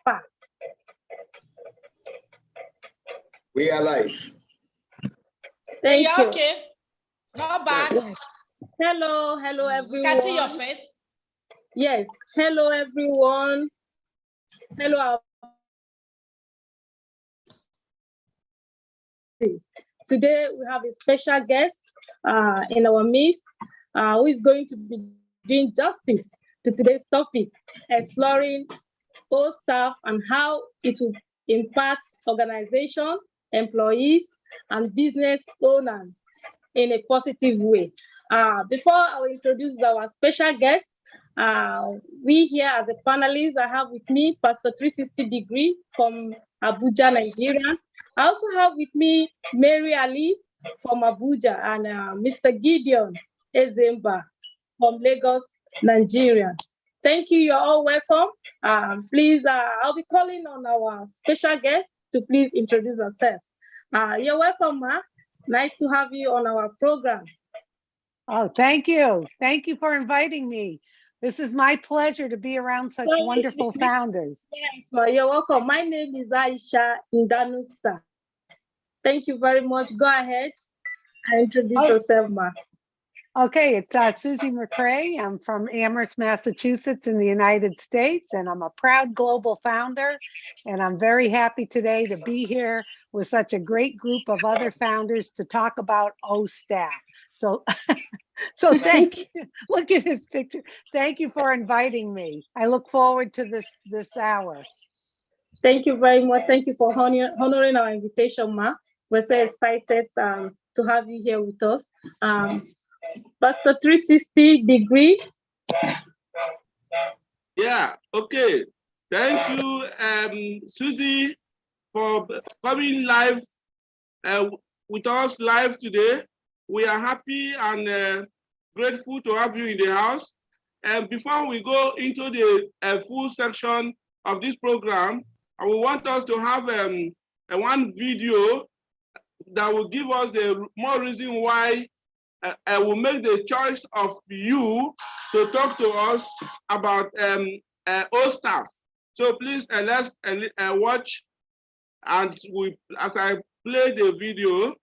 part. We are live. Thank you. Okay. Not bad. Yes. Hello everyone. We can see your face. Yes. Hello everyone. Hello. Today we have a special guest in our midst who is going to be doing justice to today's topic, exploring old staff and how it will impact organization, employees, and business owners in a positive way. Before I will introduce our special guests, we here as a panelist, I have with me Pastor 360 Degree from Abuja, Nigeria. I also have with me Mary Ali from Abuja and Mr. Gideon Ezemba from Lagos, Nigeria. Thank you. You're all welcome. Please, I'll be calling on our special guest to please introduce herself. You're welcome, Ma. Nice to have you on our program. Oh, thank you. Thank you for inviting me. This is my pleasure to be around such wonderful founders. Yes, Ma, you're welcome. My name is Aisha Indanusa. Thank you very much. Go ahead and introduce yourself, Ma. Okay, it's Susie McCrea. I'm from Amherst, Massachusetts in the United States, and I'm a proud global founder. And I'm very happy today to be here with such a great group of other founders to talk about O-Staff. So, so thank you. Look at this picture. Thank you for inviting me. I look forward to this hour. Thank you very much. Thank you for honoring our invitation, Ma. We're so excited to have you here with us. Pastor 360 Degree. Yeah, okay. Thank you, Susie, for coming live with us live today. We are happy and grateful to have you in the house. And before we go into the full section of this program, we want us to have one video that will give us the more reason why I will make the choice of you to talk to us about O-Staff. So please let's watch, and as I play the video.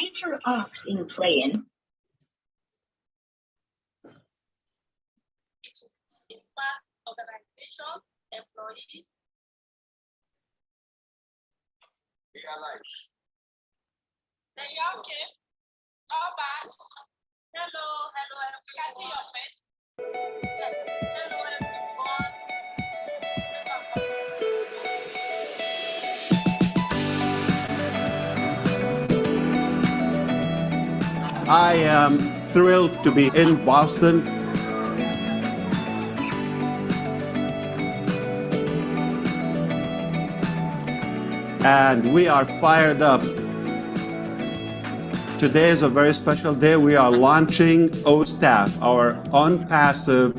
Enter off in playing. Organization, employees. We are live. Are you okay? Not bad. Hello We can see your face. Yes. Hello everyone. I am thrilled to be in Boston. And we are fired up. Today is a very special day. We are launching O-Staff, our on-passive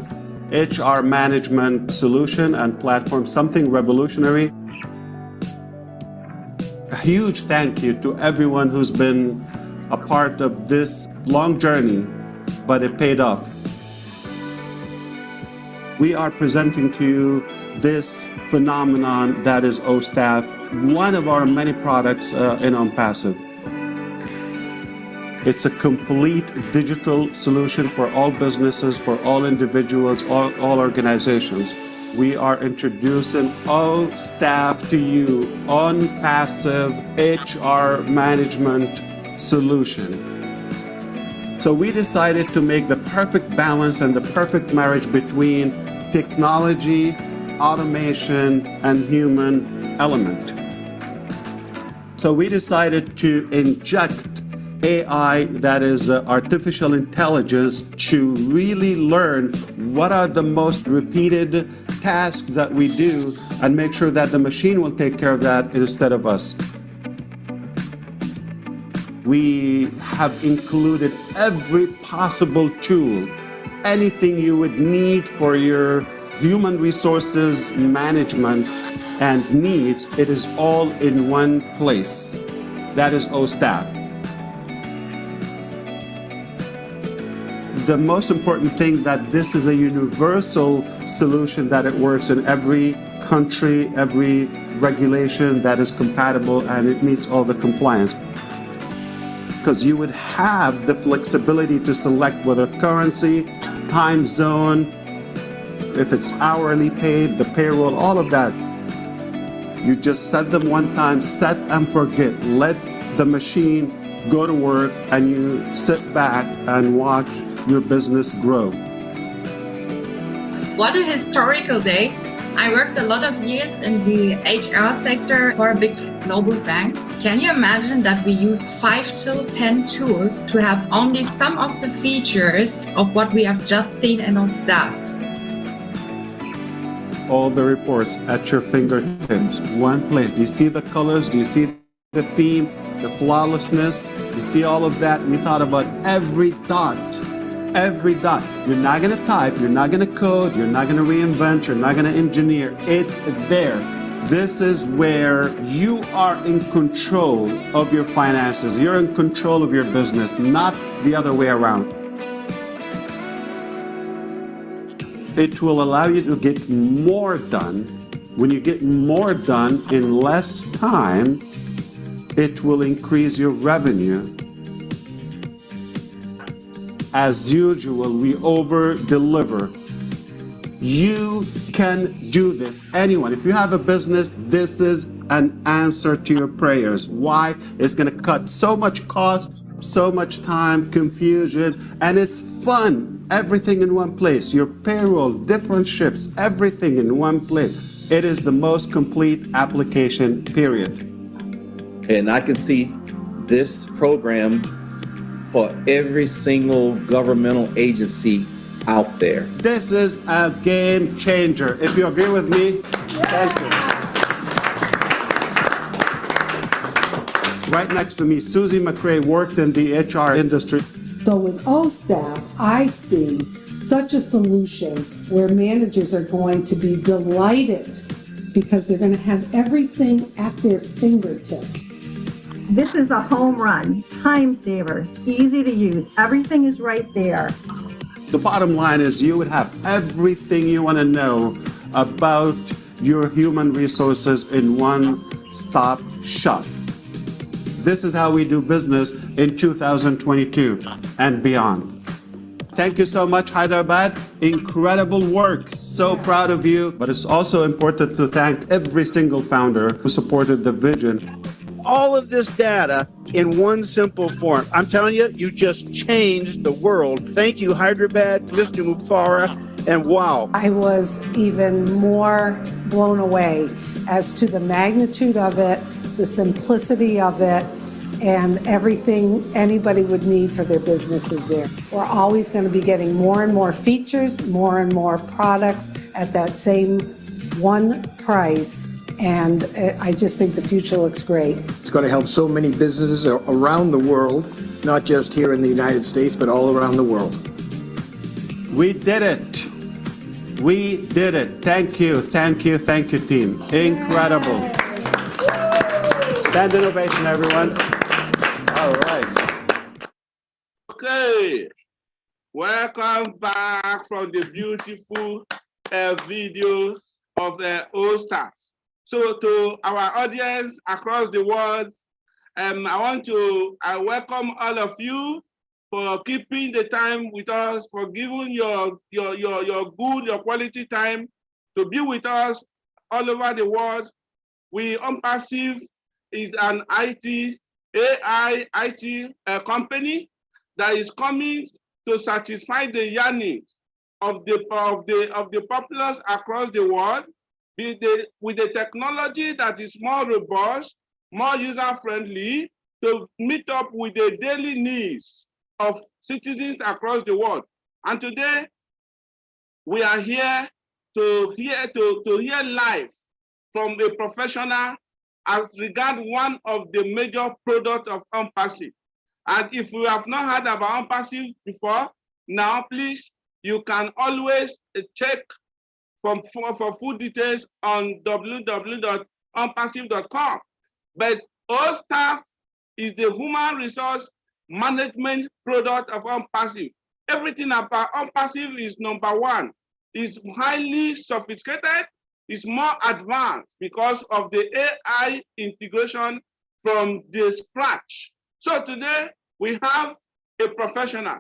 HR management solution and platform, something revolutionary. A huge thank you to everyone who's been a part of this long journey, but it paid off. We are presenting to you this phenomenon that is O-Staff, one of our many products in OnPassive. It's a complete digital solution for all businesses, for all individuals, all organizations. We are introducing O-Staff to you, OnPassive HR management solution. So we decided to make the perfect balance and the perfect marriage between technology, automation, and human element. So we decided to inject AI, that is artificial intelligence, to really learn what are the most repeated tasks that we do and make sure that the machine will take care of that instead of us. We have included every possible tool, anything you would need for your human resources management and needs, it is all in one place. That is OStaff. The most important thing that this is a universal solution, that it works in every country, every regulation, that is compatible, and it meets all the compliance. Because you would have the flexibility to select whether currency, time zone, if it's hourly paid, the payroll, all of that. You just set them one time, set and forget. Let the machine go to work and you sit back and watch your business grow. What a historical day. I worked a lot of years in the HR sector for a big global bank. Can you imagine that we used 5 till 10 tools to have only some of the features of what we have just seen in OStaff? All the reports at your fingertips, one place. Do you see the colors? Do you see the theme, the flawlessness? You see all of that? We thought about every dot. Every dot. You're not going to type, you're not going to code, you're not going to reinvent, you're not going to engineer. It's there. This is where you are in control of your finances. You're in control of your business, not the other way around. It will allow you to get more done. When you get more done in less time, it will increase your revenue. As usual, we over-deliver. You can do this. Anyone, if you have a business, this is an answer to your prayers. Why? It's going to cut so much cost, so much time, confusion, and it's fun. Everything in one place. Your payroll, different shifts, everything in one place. It is the most complete application, period. And I can see this program for every single governmental agency out there. This is a game changer. If you agree with me, thank you. Right next to me, Susie McCrea worked in the HR industry. So with OStaff, I see such a solution where managers are going to be delighted because they're going to have everything at their fingertips. This is a home run, time saver, easy to use. Everything is right there. The bottom line is you would have everything you want to know about your human resources in one-stop shop. This is how we do business in 2022 and beyond. Thank you so much, Hyderabad. Incredible work. So proud of you. But it's also important to thank every single founder who supported the vision. All of this data in one simple form. I'm telling you, you just changed the world. Thank you, Hyderabad, Mr. Mufara, and wow. I was even more blown away as to the magnitude of it, the simplicity of it, and everything anybody would need for their businesses there. We're always going to be getting more and more features, more and more products at that same one price. And I just think the future looks great. It's going to help so many businesses around the world, not just here in the United States, but all around the world. We did it. We did it. Thank you, thank you, thank you, team. Incredible. Stand innovation, everyone. All right. Okay. Welcome back from the beautiful video of the OStaff. So to our audience across the world, I welcome all of you for keeping the time with us, for giving your quality time to be with us all over the world. We Unpassive is an AI company that is coming to satisfy the yearnings of the populace across the world with the technology that is more robust, more user-friendly, to meet up with the daily needs of citizens across the world. And today, we are here to hear live from a professional as regard one of the major products of OnPassive. And if you have not heard about OnPassive before, now please, you can always check for full details on www.onpassive.com. But OStaff is the human resource management product of OnPassive. Everything about OnPassive is number one. It's highly sophisticated, it's more advanced because of the AI integration from the scratch. So today we have a professional,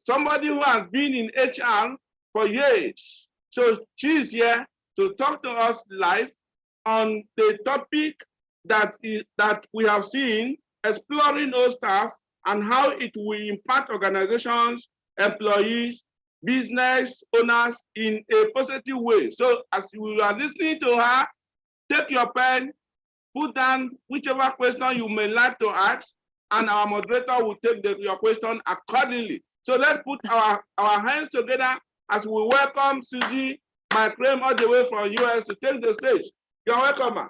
somebody who has been in HR for years. So she's here to talk to us live on the topic that we have seen, exploring OStaff and how it will impact organizations, employees, business owners in a positive way. So as you are listening to her, take your pen, put down whichever question you may like to ask, and our moderator will take your question accordingly. So let's put our hands together as we welcome Susie McCrea all the way from US to take the stage. You're welcome, ma'am.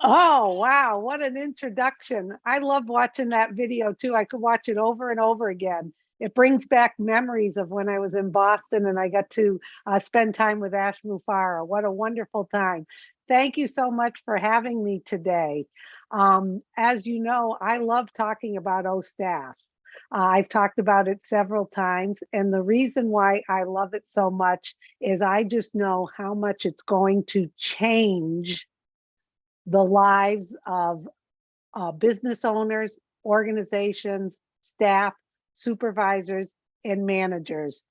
Oh, wow. What an introduction. I love watching that video too. I could watch it over and over again. It brings back memories of when I was in Boston and I got to spend time with Ash Mufareh. What a wonderful time. Thank you so much for having me today. As you know, I love talking about OStaff. I've talked about it several times, and the reason why I love it so much is I just know how much it's going to change the lives of business owners, organizations, staff, supervisors, and managers.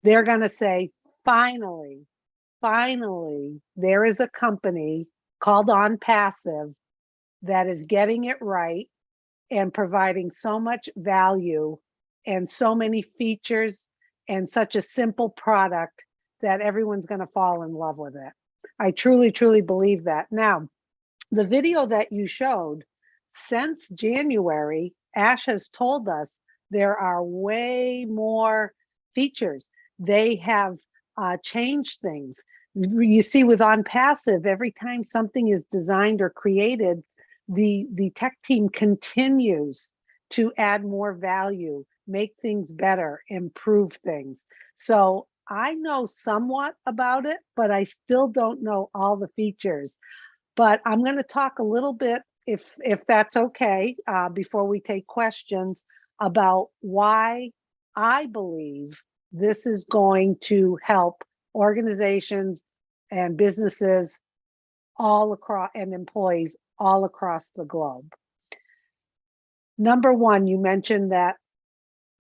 They're going to say, finally, there is a company called OnPassive that is getting it right and providing so much value and so many features and such a simple product that everyone's going to fall in love with it. I truly, truly believe that. Now, the video that you showed, since January, Ash has told us there are way more features. They have changed things. You see with OnPassive, every time something is designed or created, the tech team continues to add more value, make things better, improve things. So I know somewhat about it, but I still don't know all the features. But I'm going to talk a little bit, if that's okay, before we take questions, about why I believe this is going to help organizations and businesses all across, and employees all across the globe. Number one, you mentioned that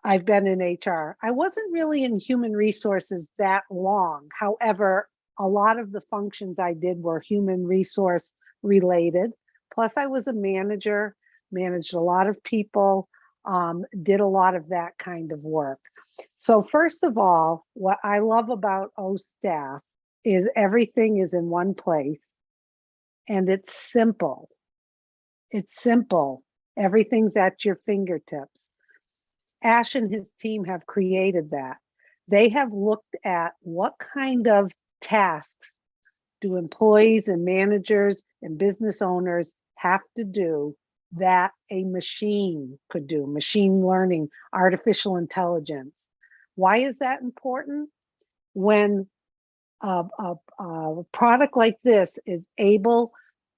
I've been in HR. I wasn't really in human resources that long. However, a lot of the functions I did were human resource related. Plus I was a manager, managed a lot of people, did a lot of that kind of work. So first of all, what I love about OStaff is everything is in one place and it's simple. It's simple. Everything's at your fingertips. Ash and his team have created that. They have looked at what kind of tasks do employees and managers and business owners have to do that a machine could do, machine learning, artificial intelligence. Why is that important? When a product like this is able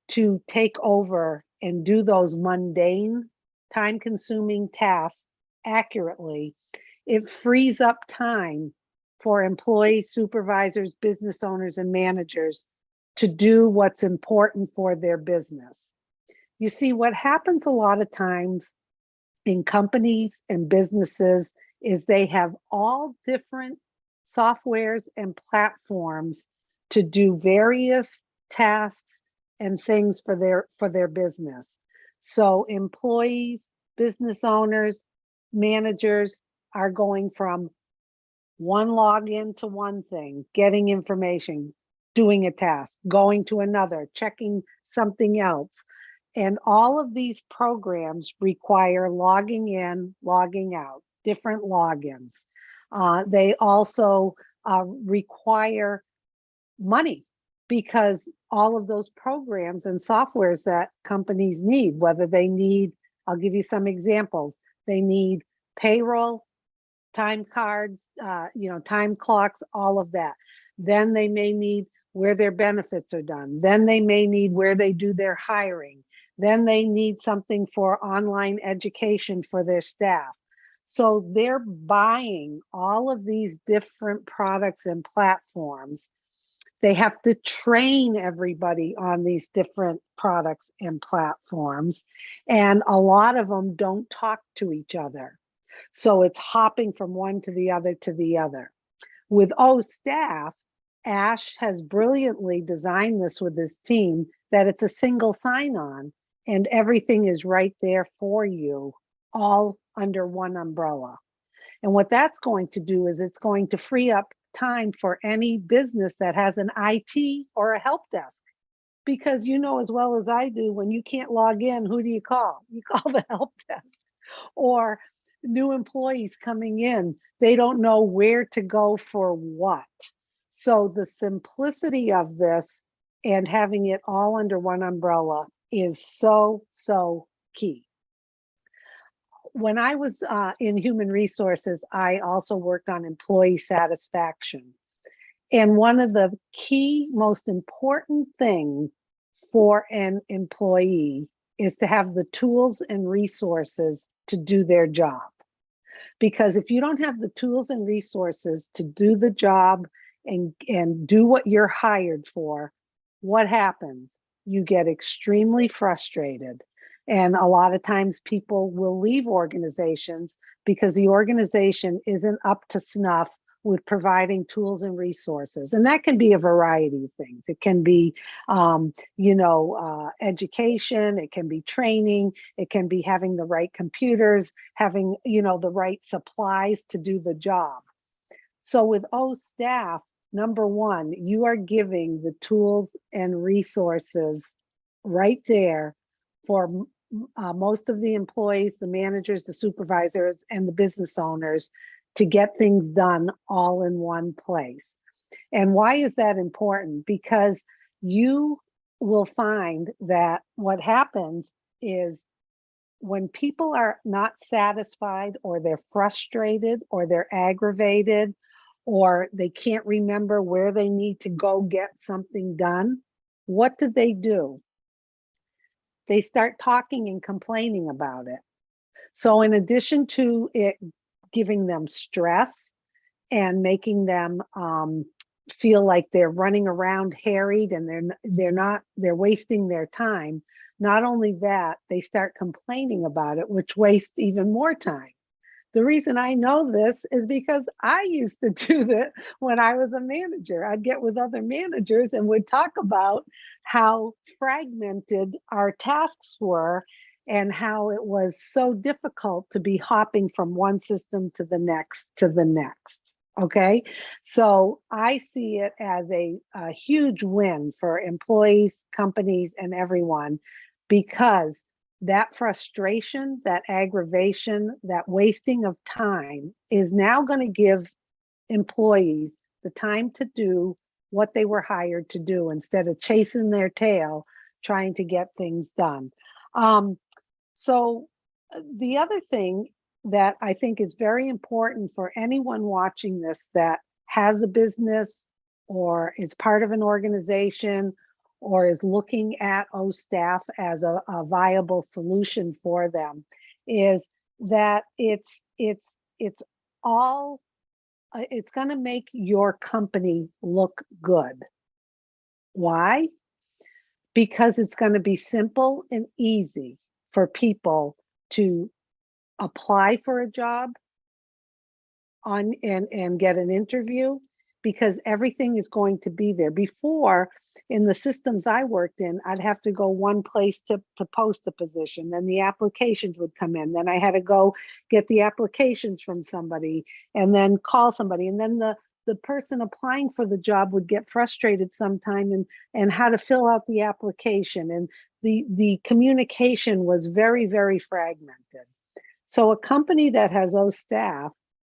to take over and do those mundane, time-consuming tasks accurately, it frees up time for employees, supervisors, business owners, and managers to do what's important for their business. You see, what happens a lot of times in companies and businesses is they have all different softwares and platforms to do various tasks and things for their business. So employees, business owners, managers are going from one login to one thing, getting information, doing a task, going to another, checking something else. And all of these programs require logging in, logging out, different logins. They also require money because all of those programs and softwares that companies need, whether they need, I'll give you some examples. They need payroll, time cards, time clocks, all of that. Then they may need where their benefits are done. Then they may need where they do their hiring. Then they need something for online education for their staff. So they're buying all of these different products and platforms. They have to train everybody on these different products and platforms. And a lot of them don't talk to each other. So it's hopping from one to the other to the other. With OStaff, Ash has brilliantly designed this with his team that it's a single sign-on and everything is right there for you, all under one umbrella. And what that's going to do is it's going to free up time for any business that has an IT or a help desk. Because you know as well as I do, when you can't log in, who do you call? You call the help desk. Or new employees coming in, they don't know where to go for what. So the simplicity of this and having it all under one umbrella is so, so key. When I was in human resources, I also worked on employee satisfaction. And one of the key, most important things for an employee is to have the tools and resources to do their job. Because if you don't have the tools and resources to do the job and do what you're hired for, what happens? You get extremely frustrated. And a lot of times people will leave organizations because the organization isn't up to snuff with providing tools and resources. And that can be a variety of things. It can be, education, it can be training, it can be having the right computers, having, the right supplies to do the job. So with OStaff, number one, you are giving the tools and resources right there for most of the employees, the managers, the supervisors, and the business owners to get things done all in one place. And why is that important? Because you will find that what happens is when people are not satisfied or they're frustrated or they're aggravated or they can't remember where they need to go get something done, what do? They start talking and complaining about it. So in addition to it giving them stress and making them feel like they're running around harried and they're wasting their time, not only that, they start complaining about it, which wastes even more time. The reason I know this is because I used to do that when I was a manager. I'd get with other managers and would talk about how fragmented our tasks were and how it was so difficult to be hopping from one system to the next Okay, so I see it as a huge win for employees, companies, and everyone, because that frustration, that aggravation, that wasting of time is now going to give employees the time to do what they were hired to do instead of chasing their tail trying to get things done. So the other thing that I think is very important for anyone watching this that has a business or is part of an organization or is looking at OStaff as a viable solution for them is that it's going to make your company look good. Why? Because it's going to be simple and easy for people to apply for a job and get an interview, because everything is going to be there. Before, in the systems I worked in, I'd have to go one place to post a position, then the applications would come in, then I had to go get the applications from somebody and then call somebody, and then the person applying for the job would get frustrated sometime and how to fill out the application. And the communication was very, very fragmented. So a company that has those staff,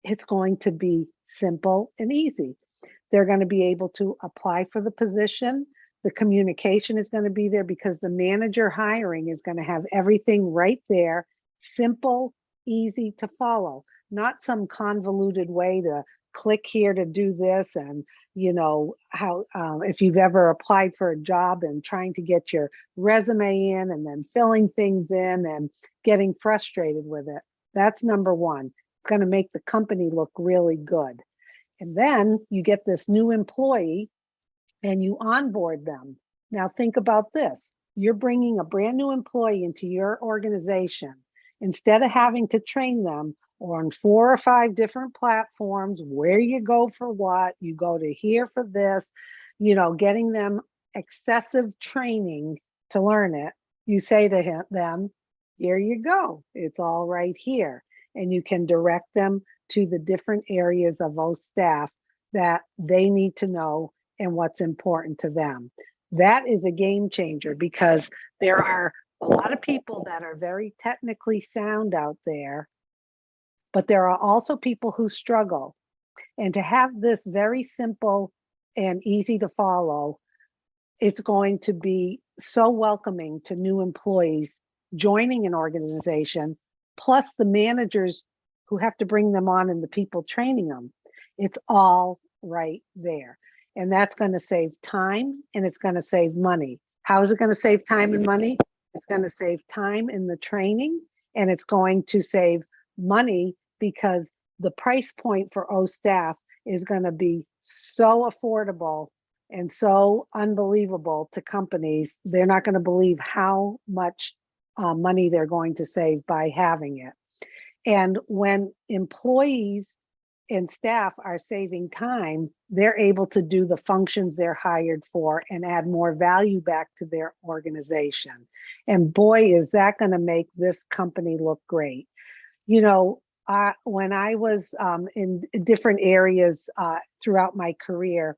it's going to be simple and easy. They're going to be able to apply for the position. The communication is going to be there because the manager hiring is going to have everything right there, simple, easy to follow, not some convoluted way to click here to do this. And you know how if you've ever applied for a job and trying to get your resume in and then filling things in and getting frustrated with it, that's number one. It's going to make the company look really good. And then you get this new employee and you onboard them. Now think about this. You're bringing a brand new employee into your organization. Instead of having to train them on 4 or 5 different platforms, where you go for what, you go to here for this, you know, getting them excessive training to learn it, you say to them, here you go, it's all right here. And you can direct them to the different areas of those staff that they need to know and what's important to them. That is a game changer because there are a lot of people that are very technically sound out there, but there are also people who struggle. And to have this very simple and easy to follow, it's going to be so welcoming to new employees joining an organization, plus the managers who have to bring them on and the people training them. It's all right there. And that's going to save time and it's going to save money. How is it going to save time and money? It's going to save time in the training and it's going to save money because the price point for O staff is going to be so affordable and so unbelievable to companies. They're not going to believe how much money they're going to save by having it. And when employees and staff are saving time, they're able to do the functions they're hired for and add more value back to their organization. And boy, is that going to make this company look great. You know, when I was in different areas throughout my career,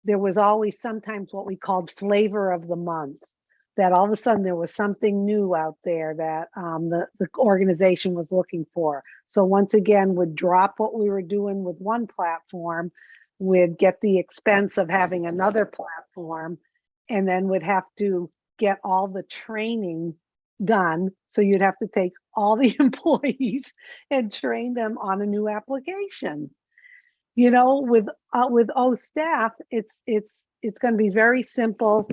there was always sometimes what we called flavor of the month, that all of a sudden there was something new out there that the organization was looking for. So once again, would drop what we were doing with one platform, would get the expense of having another platform, and then would have to get all the training done. So you'd have to take all the employees and train them on a new application. You know, with O staff, it's going to be very simple.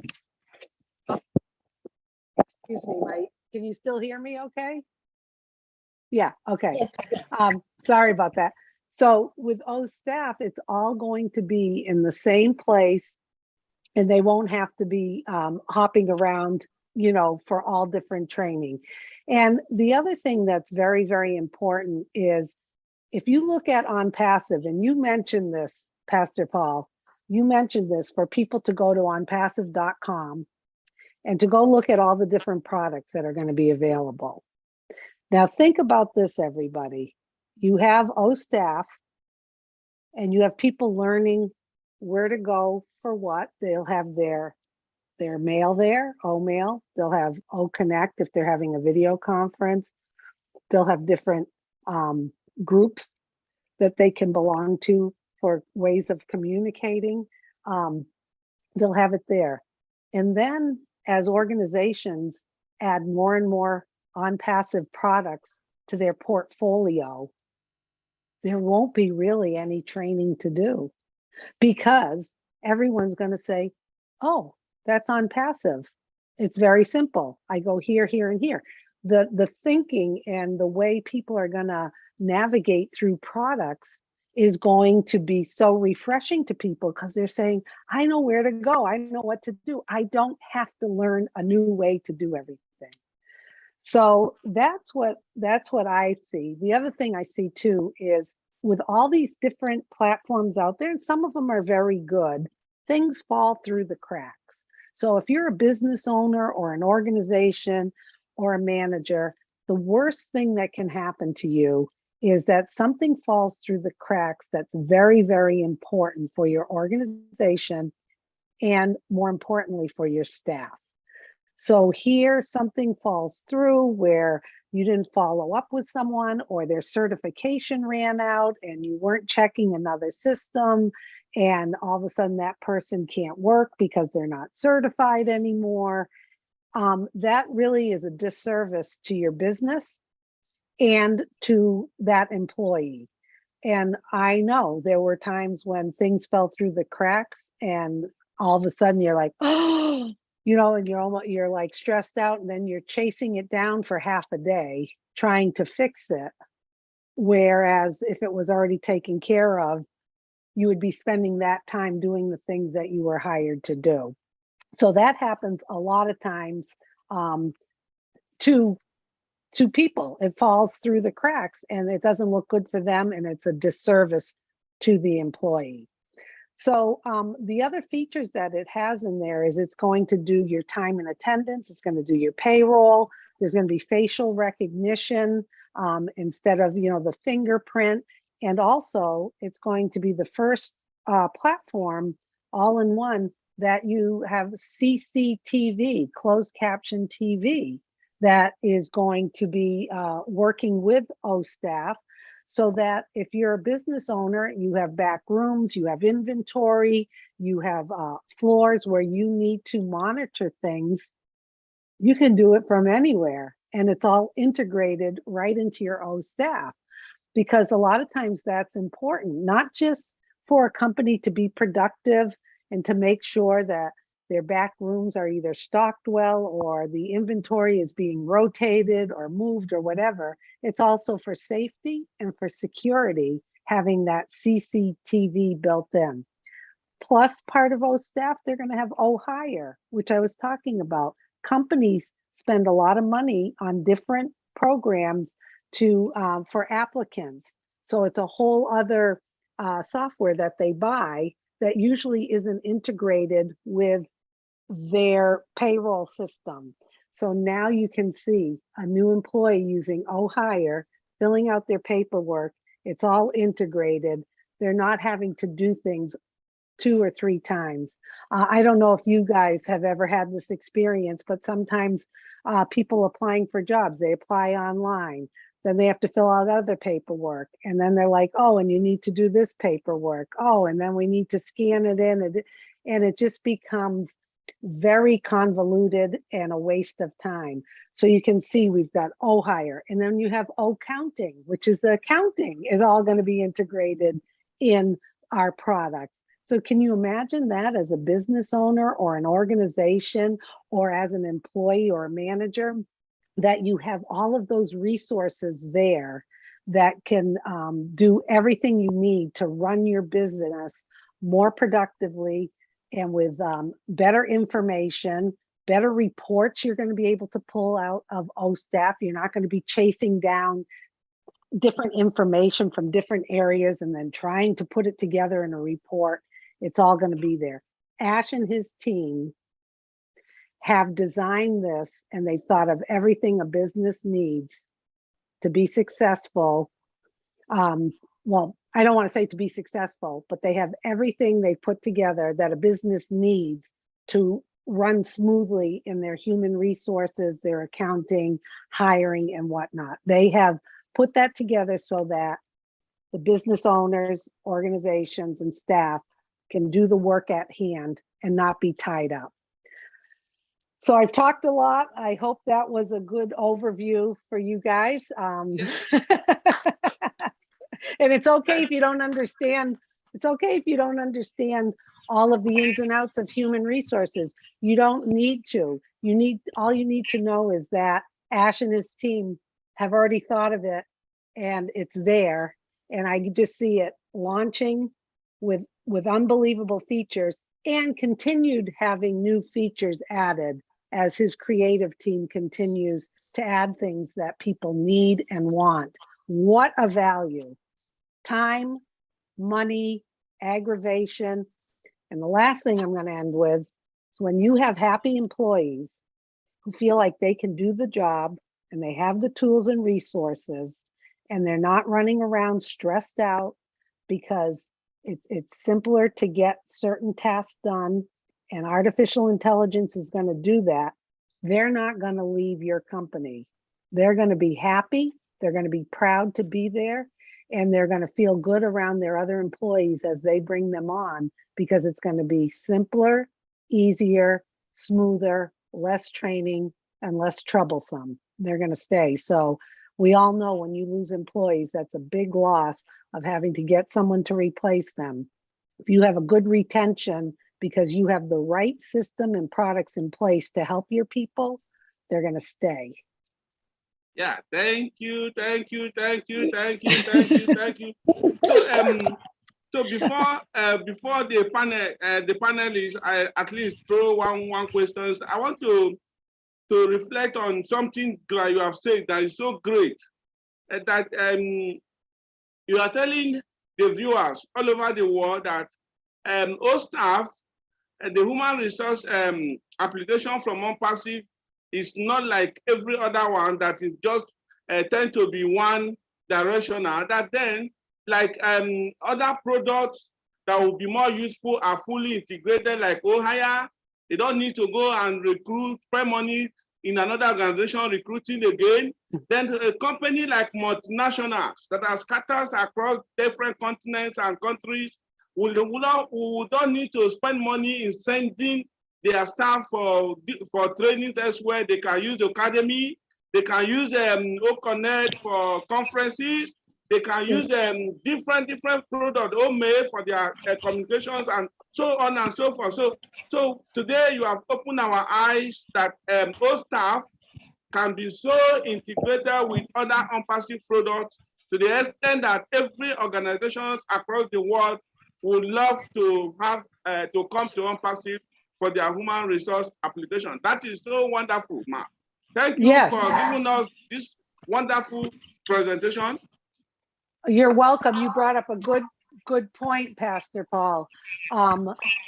Excuse me, Mike. Can you still hear me okay? Yeah, okay. Sorry about that. So with O staff, it's all going to be in the same place and they won't have to be hopping around, you know, for all different training. And the other thing that's very, very important is if you look at OnPassive, and you mentioned this, Pastor Paul, you mentioned this for people to go to onpassive.com and to go look at all the different products that are going to be available. Now think about this, everybody. You have O staff and you have people learning where to go for what. They'll have their mail there, O mail. They'll have O Connect if they're having a video conference. They'll have different groups that they can belong to for ways of communicating. They'll have it there. And then as organizations add more and more OnPassive products to their portfolio, there won't be really any training to do because everyone's going to say, oh, that's OnPassive. It's very simple. I go here, here, and here. The thinking and the way people are going to navigate through products is going to be so refreshing to people because they're saying, I know where to go. I know what to do. I don't have to learn a new way to do everything. So that's what I see. The other thing I see too is with all these different platforms out there, and some of them are very good, things fall through the cracks. So if you're a business owner or an organization or a manager, the worst thing that can happen to you is that something falls through the cracks that's very, very important for your organization and more importantly for your staff. So here something falls through where you didn't follow up with someone or their certification ran out and you weren't checking another system and all of a sudden that person can't work because they're not certified anymore. That really is a disservice to your business and to that employee. And I know there were times when things fell through the cracks and all of a sudden you're like, oh, you know, and you're like stressed out and then you're chasing it down for half a day trying to fix it. Whereas if it was already taken care of, you would be spending that time doing the things that you were hired to do. So that happens a lot of times to people. It falls through the cracks and it doesn't look good for them and it's a disservice to the employee. So the other features that it has in there is it's going to do your time and attendance. It's going to do your payroll. There's going to be facial recognition instead of, you know, the fingerprint. And also it's going to be the first platform all in one that you have CCTV, closed caption TV, that is going to be working with OStaff so that if you're a business owner, you have back rooms, you have inventory, you have floors where you need to monitor things, you can do it from anywhere. And it's all integrated right into your OStaff, because a lot of times that's important, not just for a company to be productive and to make sure that their back rooms are either stocked well or the inventory is being rotated or moved or whatever. It's also for safety and for security, having that CCTV built in. Plus, part of OStaff, they're going to have O-Hire, which I was talking about. Companies spend a lot of money on different programs to for applicants. So it's a whole other software that they buy that usually isn't integrated with their payroll system. So now you can see a new employee using O-Hire, filling out their paperwork. It's all integrated. They're not having to do things 2 or 3 times. I don't know if you guys have ever had this experience, but sometimes people applying for jobs, they apply online, then they have to fill out other paperwork. And then they're like, oh, and you need to do this paperwork. Oh, and then we need to scan it in. And it just becomes very convoluted and a waste of time. So you can see we've got O-Hire, and then you have O-Counting, which is the accounting is all going to be integrated in our products. So can you imagine that as a business owner or an organization or as an employee or a manager, that you have all of those resources there that can do everything you need to run your business more productively and with better information, better reports you're going to be able to pull out of OStaff. You're not going to be chasing down different information from different areas and then trying to put it together in a report. It's all going to be there. Ash and his team have designed this and they've thought of everything a business needs to be successful. Well, I don't want to say to be successful, but they have everything they put together that a business needs to run smoothly in their human resources, their accounting, hiring, and whatnot. They have put that together so that the business owners, organizations, and staff can do the work at hand and not be tied up. So I've talked a lot. I hope that was a good overview for you guys. And it's okay if you don't understand. It's okay if you don't understand all of the ins and outs of human resources. You don't need to. All you need to know is that Ash and his team have already thought of it and it's there. And I just see it launching with unbelievable features and continued having new features added as his creative team continues to add things that people need and want. What a value. Time, money, aggravation. And the last thing I'm going to end with is when you have happy employees who feel like they can do the job and they have the tools and resources and they're not running around stressed out because it's simpler to get certain tasks done, and artificial intelligence is going to do that. They're not going to leave your company. They're going to be happy. They're going to be proud to be there, and they're going to feel good around their other employees as they bring them on, because it's going to be simpler, easier, smoother, less training, and less troublesome. They're going to stay. So we all know when you lose employees, that's a big loss of having to get someone to replace them. If you have a good retention because you have the right system and products in place to help your people, they're going to stay. Yeah, thank you. So before the panelists, I at least throw one questions. I want to reflect on something that you have said that is so great, that you are telling the viewers all over the world that all staff, the human resource application from OnPassive is not like every other one that is just tend to be one directional, that then like other products that will be more useful are fully integrated, like Ohio. They don't need to go and recruit, spend money in another organization recruiting again. Then a company like multinationals that are scattered across different continents and countries will don't need to spend money in sending their staff for training elsewhere. They can use the academy. They can use OConnect for conferences. They can use different products homemade for their communications and so on and so forth. So today you have opened our eyes that all staff can be so integrated with other OnPassive products to the extent that every organization across the world would love to have to come to OnPassive for their human resource application. That is so wonderful, Ma. Thank you for giving us this wonderful presentation. You're welcome. You brought up a good point, Pastor Paul.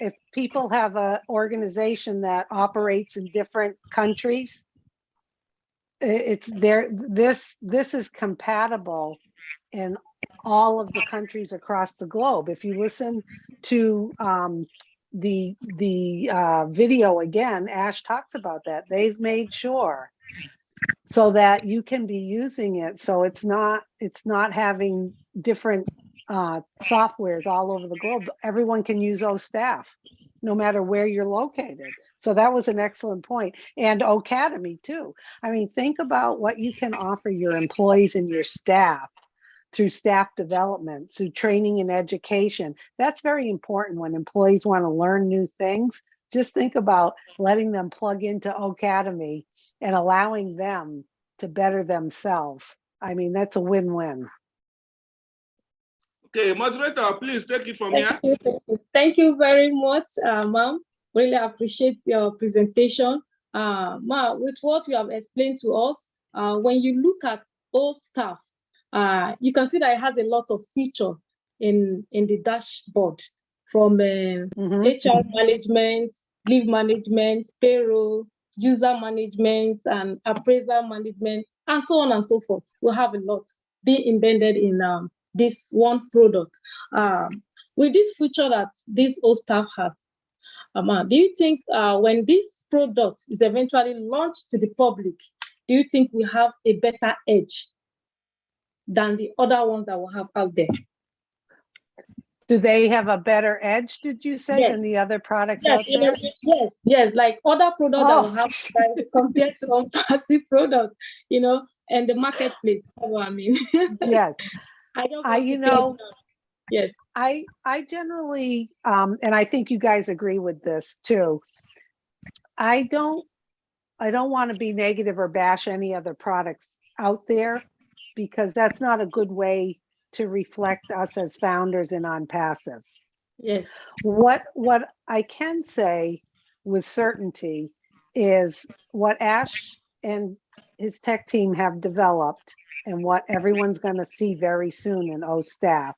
If people have an organization that operates in different countries, it's there. This is compatible in all of the countries across the globe. If you listen to the video again, Ash talks about that. They've made sure so that you can be using it. So it's not having different softwares all over the globe. Everyone can use OStaff, no matter where you're located. So that was an excellent point. And Academy too. I mean, think about what you can offer your employees and your staff through staff development, through training and education. That's very important when employees want to learn new things. Just think about letting them plug into Academy and allowing them to better themselves. I mean, that's a win-win. Okay, moderator, please take it from here. Thank you very much, Ma'am. Really appreciate your presentation. Ma, with what you have explained to us, when you look at all staff, you can see that it has a lot of features in the dashboard, from HR management, leave management, payroll, user management, and appraisal management, and so on and so forth. We'll have a lot be embedded in this one product. With this feature that this old staff has, do you think when this product is eventually launched to the public, do you think we have a better edge than the other ones that we have out there? Do they have a better edge, did you say, than the other products out there? Yes, like other products that we have compared to OnPassive products, and the marketplace. I mean, yes. Yes. I generally, and I think you guys agree with this too. I don't want to be negative or bash any other products out there, because that's not a good way to reflect us as founders in OnPassive. Yes. What I can say with certainty is what Ash and his tech team have developed, and what everyone's going to see very soon in OStaff,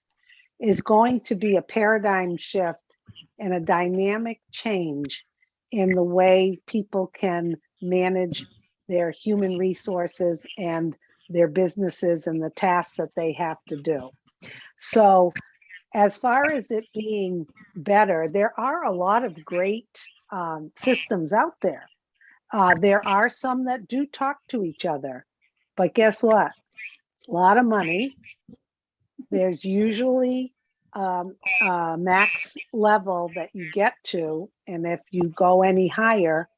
is going to be a paradigm shift and a dynamic change in the way people can manage their human resources and their businesses and the tasks that they have to do. So as far as it being better, there are a lot of great systems out there. There are some that do talk to each other, but guess what? A lot of money. There's usually a max level that you get to, and if you go any higher,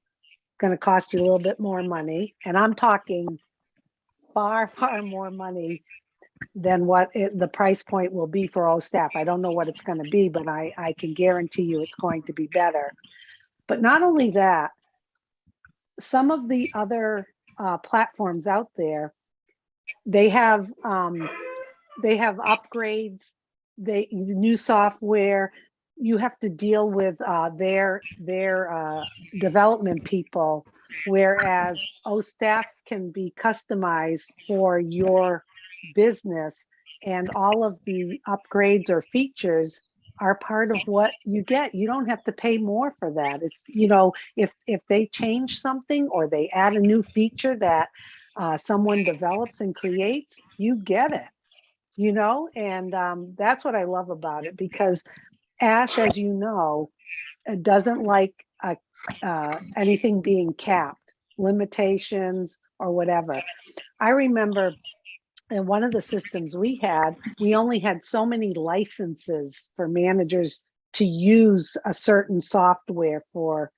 it's going to cost you a little bit more money. And I'm talking far, far more money than what the price point will be for OSTAF. I don't know what it's going to be, but I can guarantee you it's going to be better. But not only that, some of the other platforms out there, they have upgrades, new software. You have to deal with their development people, whereas OSTAF can be customized for your business, and all of the upgrades or features are part of what you get. You don't have to pay more for that. It's, you know, if they change something or they add a new feature that someone develops and creates, you get it, you know, and that's what I love about it, because Ash, as you know, doesn't like anything being capped, limitations or whatever. I remember in one of the systems we only had so many licenses for managers to use a certain software for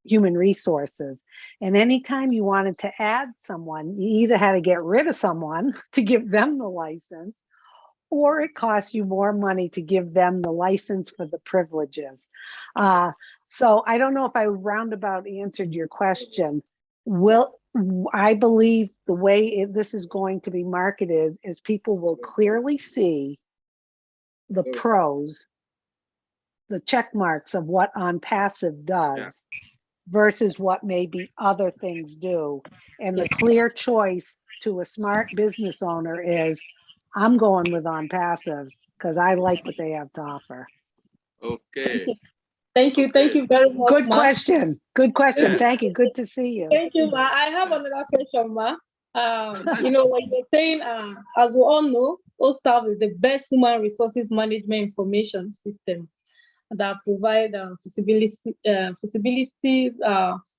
human resources. And anytime you wanted to add someone, you either had to get rid of someone to give them the license, or it costs you more money to give them the license for the privileges. So I don't know if I roundabout answered your question. I believe the way this is going to be marketed is people will clearly see the pros, the check marks of what OnPassive does versus what maybe other things do. And the clear choice to a smart business owner is, I'm going with OnPassive because I like what they have to offer. Okay. Thank you very much. Good question. Good question. Yes. Thank you. Good to see you. Thank you, Ma. I have another question, Ma. You know, when you're saying, as we all know, OSTAF is the best human resources management information system that provide feasibilities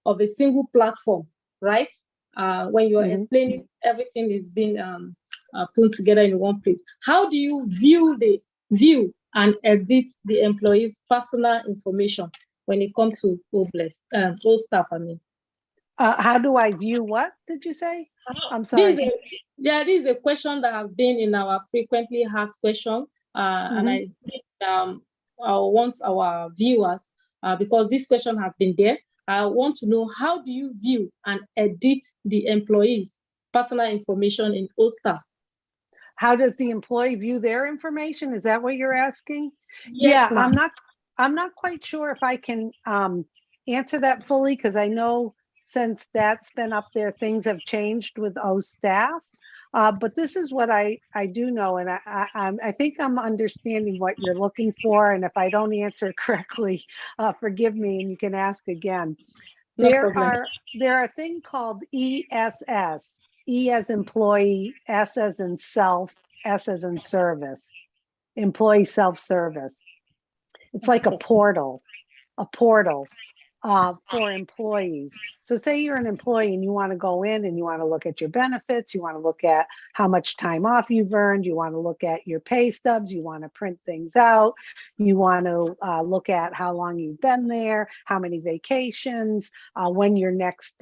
of a single platform, right? When you're explaining, everything is being put together in one place. How do you view and edit the employees' personal information when it comes to OSTAF? I mean, how do I view what? Did you say? I'm sorry. This is a question that have been in our frequently asked question, and I think I want our viewers, because this question has been there. I want to know, how do you view and edit the employees' personal information in OSTAF? How does the employee view their information? Is that what you're asking? Yes, yeah, I'm not quite sure if I can answer that fully, because I know since that's been up there, things have changed with OSTAF. But this is what I do know, and I think I'm understanding what you're looking for. And if I don't answer correctly, forgive me, and you can ask again. There are a thing called ESS. E as employee, S as in self, S as in service, employee self-service. It's like a portal for employees. So say you're an employee and you want to go in and you want to look at your benefits, you want to look at how much time off you've earned, you want to look at your pay stubs, you want to print things out, you want to look at how long you've been there, how many vacations, when your next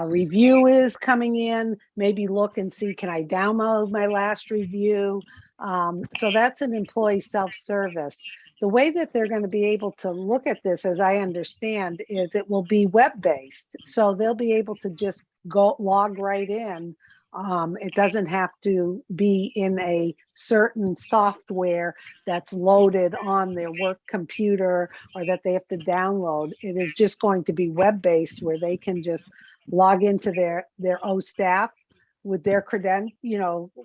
review is coming in, maybe look and see, can I download my last review? So that's an employee self-service. The way that they're going to be able to look at this, as I understand, is it will be web-based. So they'll be able to just go log right in. It doesn't have to be in a certain software that's loaded on their work computer or that they have to download. It is just going to be web-based, where they can just log into their OSTAF with their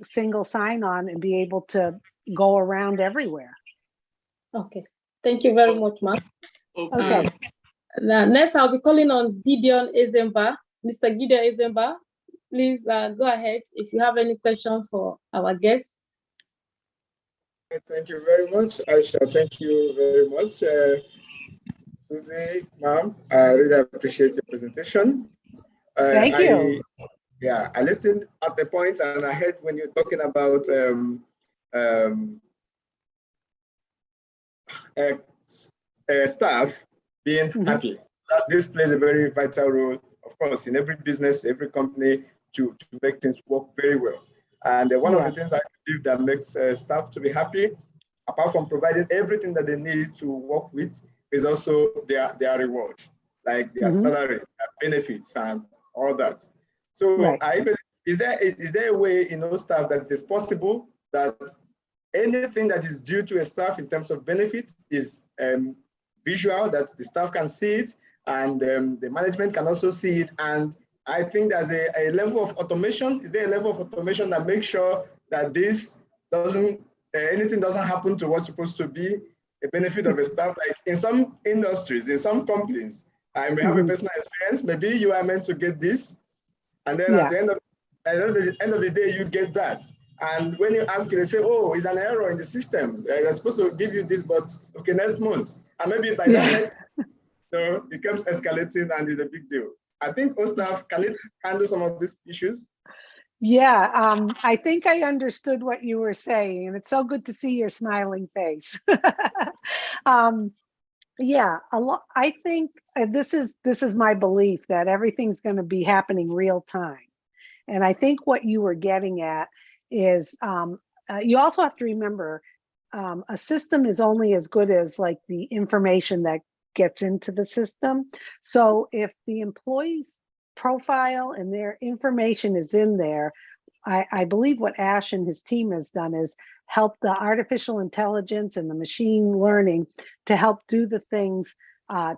single sign-on and be able to go around everywhere. Okay, thank you very much, Ma. Okay. Now, next, I'll be calling on Gideon Ezemba. Mr. Gideon Ezemba, please go ahead if you have any question for our guests. Thank you very much. I shall thank you very much. Susie, ma'am, I really appreciate your presentation. Thank you. I listened at the point and I heard when you're talking about staff being happy. That this plays a very vital role, of course, in every business, every company to make things work very well. And one of the things I believe that makes staff to be happy, apart from providing everything that they need to work with, is also their reward, like their salary, their benefits, and all that. So I believe, is there a way in staff that is possible that anything that is due to a staff in terms of benefit is visual, that the staff can see it and the management can also see it? And I think there's a level of automation. Is there a level of automation that makes sure that this doesn't, anything doesn't happen to what's supposed to be a benefit of a staff? Like in some industries, in some companies, I may have a personal experience. Maybe you are meant to get this, and then at the end of the day, you get that. And when you ask it, they say, "Oh, it's an error in the system. They're supposed to give you this, but okay, next month." And maybe by that next month, it keeps escalating and it's a big deal. I think all staff, can it handle some of these issues? Yeah, I think I understood what you were saying, and it's so good to see your smiling face. Yeah, a lot. I think this is my belief that everything's going to be happening real time, and I think what you were getting at is you also have to remember a system is only as good as like the information that gets into the system. So if the employee's profile and their information is in there, I believe what Ash and his team has done is help the artificial intelligence and the machine learning to help do the things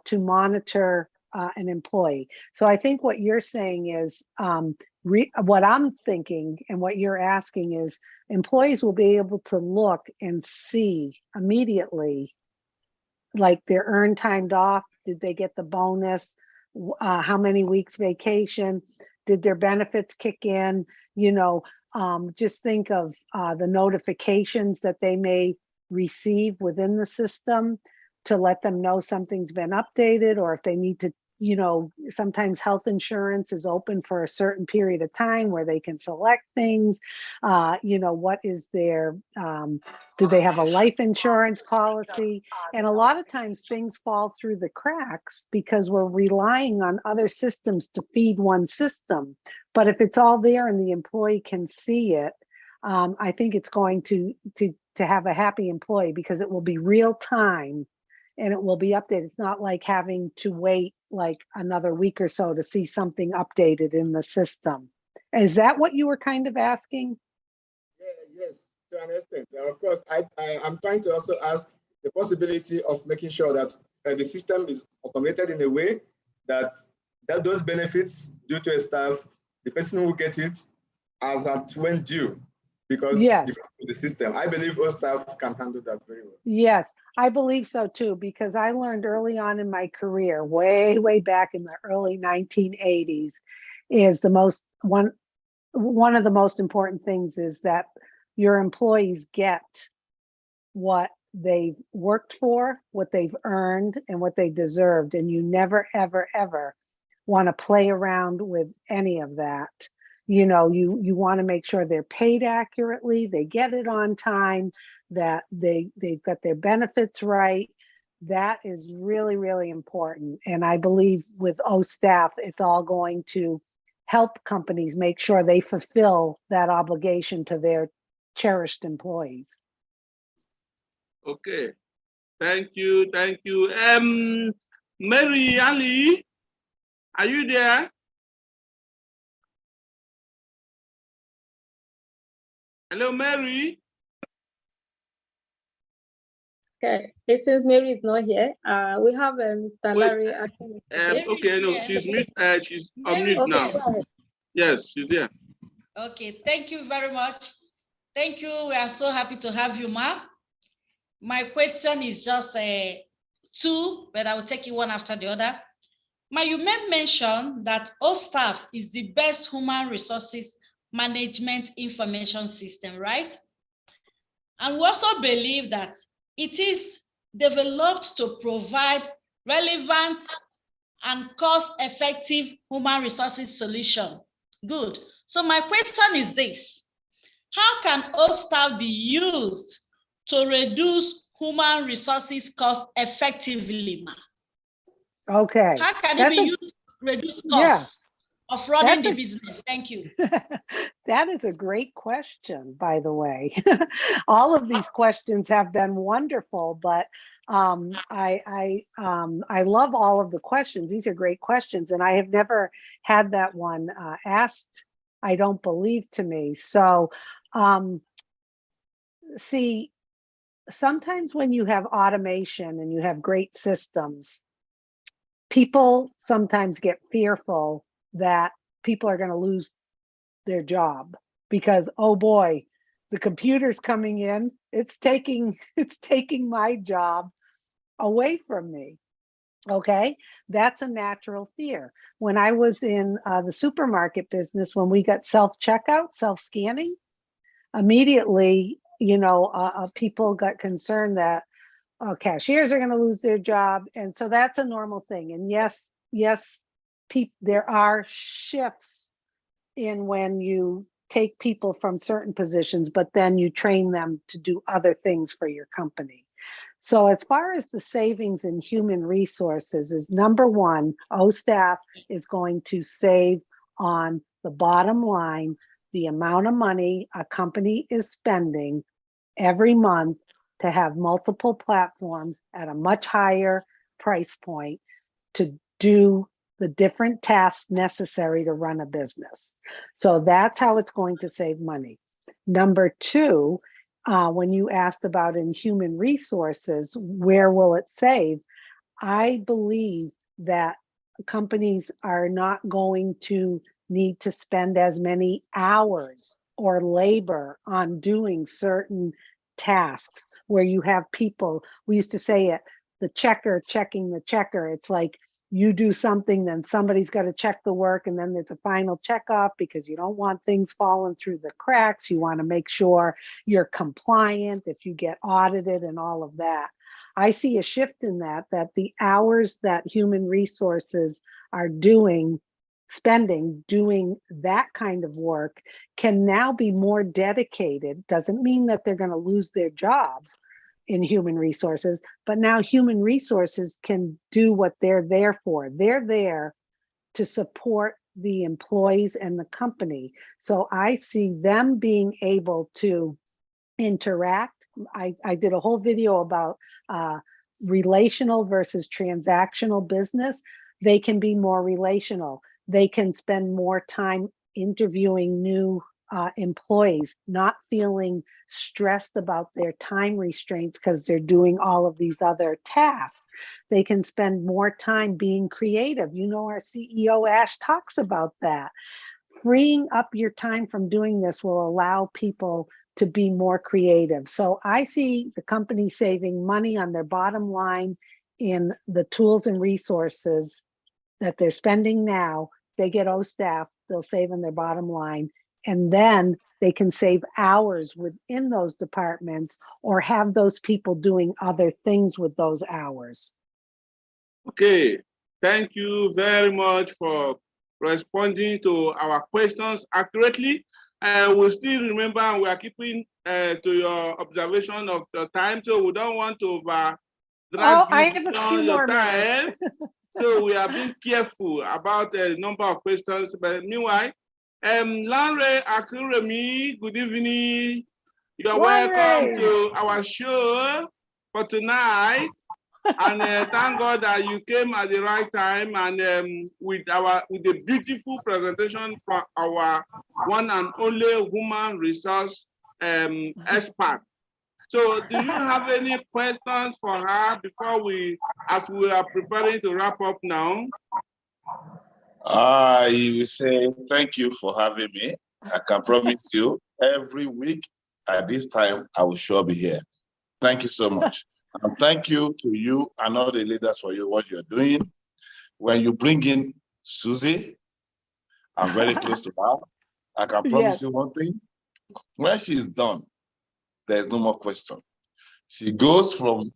to monitor an employee. So I think what you're saying is, what I'm thinking and what you're asking is, employees will be able to look and see immediately, like their earned time off, did they get the bonus, how many weeks vacation, did their benefits kick in, just think of the notifications that they may receive within the system to let them know something's been updated, or if they need to, sometimes health insurance is open for a certain period of time where they can select things. What is their, do they have a life insurance policy? And a lot of times things fall through the cracks because we're relying on other systems to feed one system. But if it's all there and the employee can see it, I think it's going to have a happy employee because it will be real time and it will be updated. It's not like having to wait like another week or so to see something updated in the system. Is that what you were kind of asking? Yes, to an extent. Of course, I'm trying to also ask the possibility of making sure that the system is automated in a way that those benefits due to a staff, the person who gets it as at when due, because of the system. I believe all staff can handle that very well. Yes, I believe so too, because I learned early on in my career, way back in the early 1980s, is one of the most important things is that your employees get what they've worked for, what they've earned, and what they deserved. And you never, ever want to play around with any of that. You want to make sure they're paid accurately, they get it on time, that they've got their benefits right. That is really, really important. And I believe with OStaff, it's all going to help companies make sure they fulfill that obligation to their cherished employees. Okay, thank you. Mary Ali, are you there? Hello, Mary. Okay, since Mary is not here, we have Mr. Larry. Okay, no, she's mute. She's on mute now. Yes, she's there. Okay, thank you very much. Thank you. We are so happy to have you, Ma. My question is just two, but I will take it one after the other. You made mention that OSTAF is the best human resources management information system, right? And we also believe that it is developed to provide relevant and cost-effective human resources solution. Good. So my question is this: how can OSTAF be used to reduce human resources cost effectively, ma? Okay. How can it be used to reduce costs of running the business? Thank you. That is a great question, by the way. All of these questions have been wonderful, but I love all of the questions. These are great questions, and I have never had that one asked, I don't believe, to me. So, see, sometimes when you have automation and you have great systems, people sometimes get fearful that people are going to lose their job because, oh boy, the computer's coming in, it's taking my job away from me. Okay, that's a natural fear. When I was in the supermarket business, when we got self-checkout, self-scanning, immediately, people got concerned that cashiers are going to lose their job. And so that's a normal thing. And yes, there are shifts in when you take people from certain positions, but then you train them to do other things for your company. So as far as the savings in human resources is, number one, OSTAF is going to save on the bottom line, the amount of money a company is spending every month to have multiple platforms at a much higher price point to do the different tasks necessary to run a business. So that's how it's going to save money. Number two, when you asked about in human resources, where will it save? I believe that companies are not going to need to spend as many hours or labor on doing certain tasks where you have people. We used to say it, the checker checking the checker. It's like you do something, then somebody's got to check the work, and then there's a final checkoff because you don't want things falling through the cracks. You want to make sure you're compliant if you get audited and all of that. I see a shift in that the hours that human resources are spending doing that kind of work can now be more dedicated. Doesn't mean that they're going to lose their jobs in human resources, but now human resources can do what they're there for. They're there to support the employees and the company. So I see them being able to interact. I did a whole video about relational versus transactional business. They can be more relational. They can spend more time interviewing new employees, not feeling stressed about their time restraints because they're doing all of these other tasks. They can spend more time being creative. Our CEO, Ash, talks about that. Freeing up your time from doing this will allow people to be more creative. So I see the company saving money on their bottom line in the tools and resources that they're spending now. They get OSTAF, they'll save on their bottom line. And then they can save hours within those departments or have those people doing other things with those hours. Okay, thank you very much for responding to our questions accurately. We still remember we are keeping to your observation of the time, so we don't want to drag you down your time. So we are being careful about the number of questions. But meanwhile, Lanre Akuremi, good evening. You're welcome to our show for tonight. And thank God that you came at the right time and with a beautiful presentation from our one and only human resource expert. So do you have any questions for her before as we are preparing to wrap up now? I will say thank you for having me. I can promise you every week at this time, I will sure be here. Thank you so much. And thank you to you and all the leaders for what you're doing. when you bring in Susie, I'm very close to her. I can promise you one thing. When she is done, there's no more question. She goes from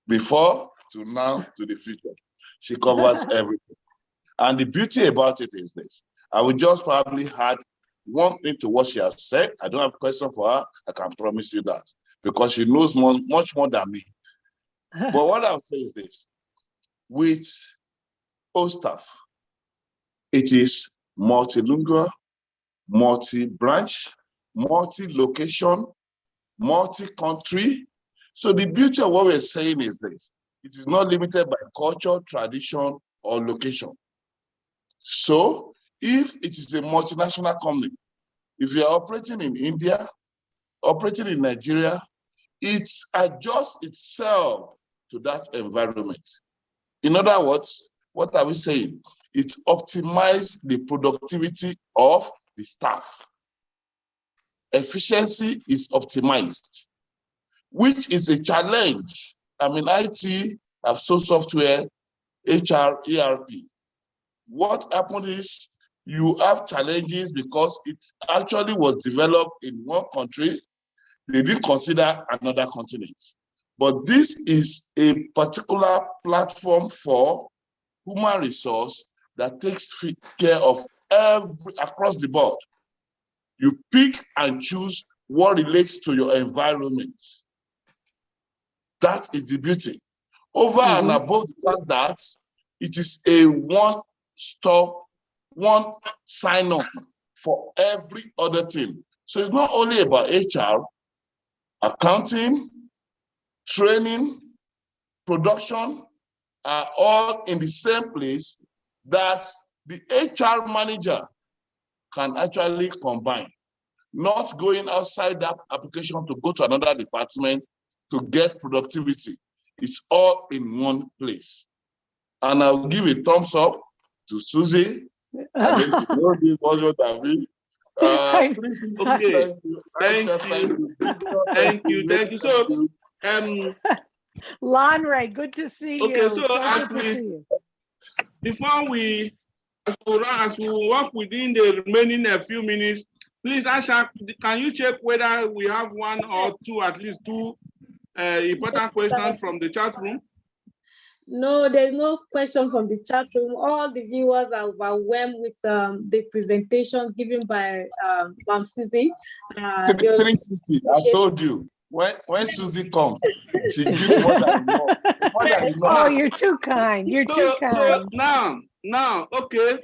before to now to the future. She covers everything. And the beauty about it is this. I will just probably add one thing to what she has said. I don't have a question for her. I can promise you that. Because she knows much more than me. But what I'll say is this. With OSTAF, it is multilingual, multi-branch, multi-location, multi-country. So the beauty of what we're saying is this. It is not limited by culture, tradition, or location. So if it is a multinational company, if you are operating in India, operating in Nigeria, it adjusts itself to that environment. In other words, what are we saying? It optimizes the productivity of the staff. Efficiency is optimized, which is a challenge. I mean, IT have sold software, HR, ERP. What happened is you have challenges because it actually was developed in one country. They didn't consider another continent. But this is a particular platform for human resource that takes care of across the board. You pick and choose what relates to your environment. That is the beauty. Over and above the fact that it is a one-stop, one sign-up for every other thing. So it's not only about HR, accounting, training, production are all in the same place that the HR manager can actually combine, not going outside that application to go to another department to get productivity. It's all in one place. And I'll give a thumbs up to Susie. I think she knows it much more than me. Please, okay. Thank you. So, Lanre, good to see you. Okay, so before we work within the remaining few minutes, please, Asha, can you check whether we have one or two, at least two important questions from the chat room? No, there's no question from the chat room. All the viewers are overwhelmed with the presentation given by Ma'am Susie. 360, I told you. When Susie comes, she gives more than enough. Oh, you're too kind. You're too kind. So now, okay.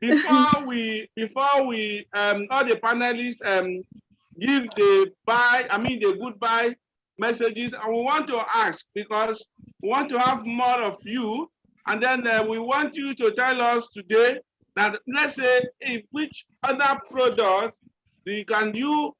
Before we all the panelists give the goodbye messages, and we want to ask, because we want to have more of you, and then we want you to tell us today that, let's say, if which other product can you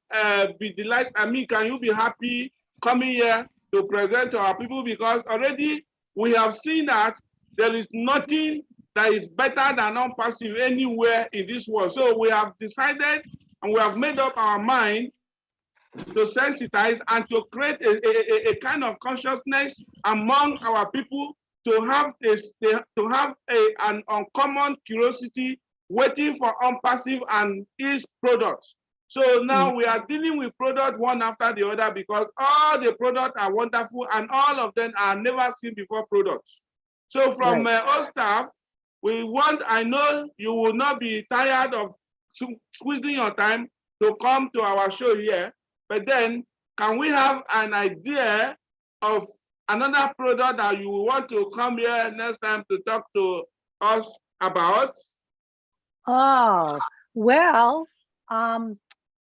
be delighted? I mean, can you be happy coming here to present to our people? Because already we have seen that there is nothing that is better than non-passive anywhere in this world. So we have decided and we have made up our mind to sensitize and to create a kind of consciousness among our people to have an uncommon curiosity waiting for unpassive and its products. So now we are dealing with product one after the other, because all the products are wonderful and all of them are never seen before products. So from all staff, we want, I know you will not be tired of squeezing your time to come to our show here, but then can we have an idea of another product that you want to come here next time to talk to us about? Oh, well,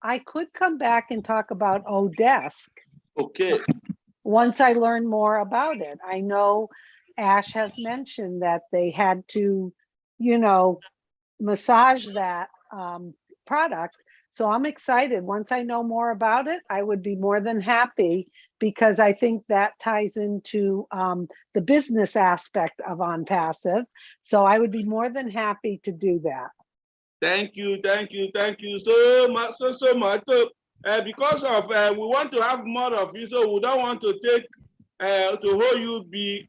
I could come back and talk about Odesk. Okay. Once I learn more about it. I know Ash has mentioned that they had to, massage that product. So I'm excited. Once I know more about it, I would be more than happy, because I think that ties into the business aspect of OnPassive. So I would be more than happy to do that. Thank you so much. So, because of we want to have more of you, so we don't want to take to hold you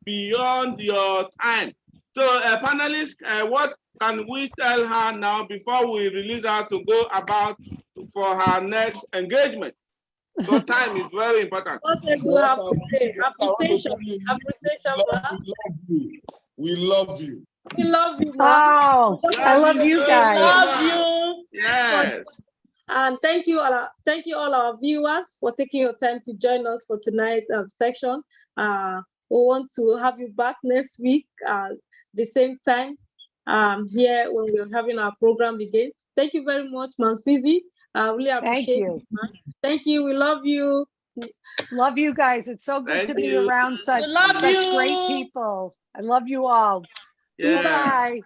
beyond your time. So, panelists, what can we tell her now before we release her to go about for her next engagement? So time is very important. What else do you have to say? Appreciation. We love you. We love you, Oh, I love you guys. Love you. Yes. And thank you all our viewers for taking your time to join us for tonight's section. We want to have you back next week the same time here when we're having our program again. Thank you very much, Ma'am Susie. I really appreciate it. Thank you. We love you. Love you guys. It's so good to be around such great people. I love you all. Yeah. Bye.